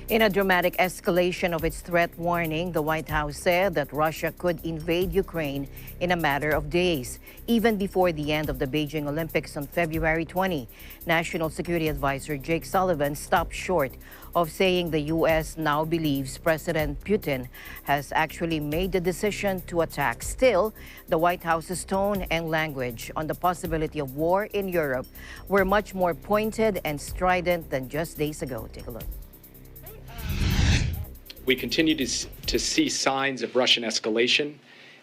In a dramatic escalation of its threat warning, the White House said that Russia could invade Ukraine in a matter of days, even before the end of the Beijing Olympics on February 20. National Security Advisor Jake Sullivan stopped short of saying the U.S. now believes President Putin has actually made the decision to attack. Still, the White House's tone and language on the possibility of war in Europe were much more pointed and strident than just days ago. Take a look. We continue to see signs of Russian escalation,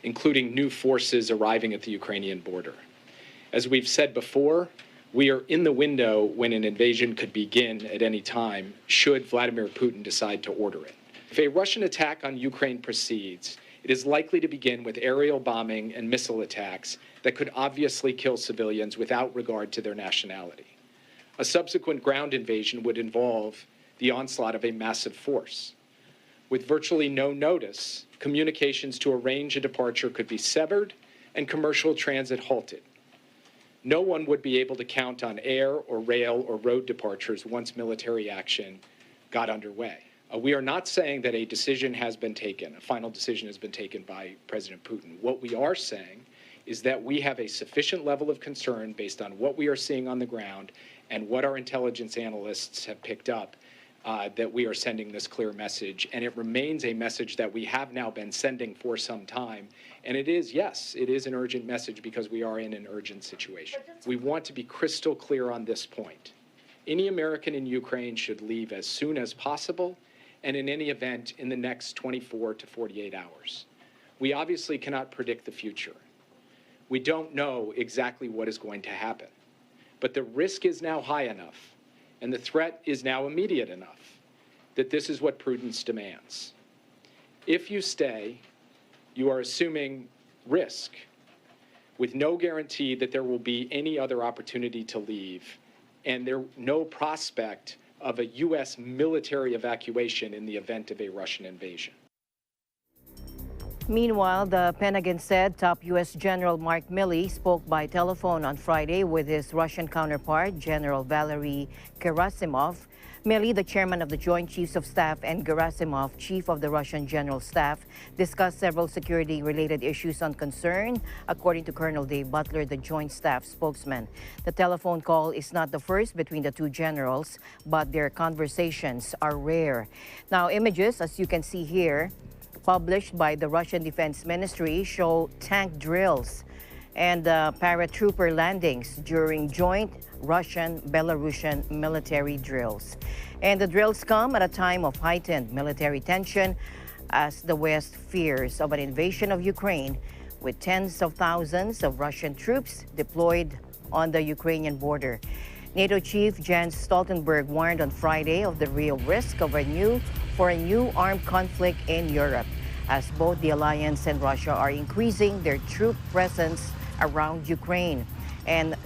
including new forces arriving at the Ukrainian border. As we've said before, we are in the window when an invasion could begin at any time, should Vladimir Putin decide to order it. If a Russian attack on Ukraine proceeds, it is likely to begin with aerial bombing and missile attacks that could obviously kill civilians without regard to their nationality. A subsequent ground invasion would involve the onslaught of a massive force. With virtually no notice, communications to arrange a departure could be severed and commercial transit halted. No one would be able to count on air or rail or road departures once military action got underway. We are not saying that a decision has been taken, a final decision has been taken by President Putin. What we are saying is that we have a sufficient level of concern based on what we are seeing on the ground and what our intelligence analysts have picked up, that we are sending this clear message, and it remains a message that we have now been sending for some time. And it is, yes, it is an urgent message because we are in an urgent situation. We want to be crystal clear on this point. Any American in Ukraine should leave as soon as possible, and in any event, in the next 24 to 48 hours. We obviously cannot predict the future. We don't know exactly what is going to happen, but the risk is now high enough and the threat is now immediate enough that this is what prudence demands. If you stay, you are assuming risk with no guarantee that there will be any other opportunity to leave and no prospect of a U.S. military evacuation in the event of a Russian invasion. Meanwhile, the Pentagon said top U.S. General Mark Milley spoke by telephone on Friday with his Russian counterpart, General Valery Gerasimov. Milley, the chairman of the Joint Chiefs of Staff, and Gerasimov, chief of the Russian General Staff, discussed several security-related issues on concern, according to Colonel Dave Butler, the Joint Staff spokesman. The telephone call is not the first between the two generals, but their conversations are rare. Now, images, as you can see here, published by the Russian Defense Ministry, show tank drills and paratrooper landings during joint Russian-Belarusian military drills. And the drills come at a time of heightened military tension as the West fears of an invasion of Ukraine, with tens of thousands of Russian troops deployed on the Ukrainian border. NATO Chief Jens Stoltenberg warned on Friday of the real risk of a new armed conflict in Europe, as both the alliance and Russia are increasing their troop presence around Ukraine. And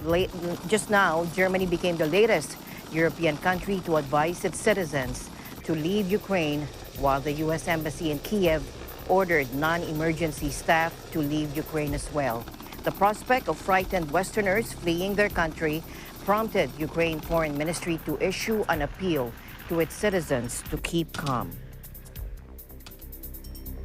just now, Germany became the latest European country to advise its citizens to leave Ukraine, while the U.S. Embassy in Kiev ordered non-emergency staff to leave Ukraine as well. The prospect of frightened Westerners fleeing their country prompted Ukraine Foreign Ministry to issue an appeal to its citizens to keep calm.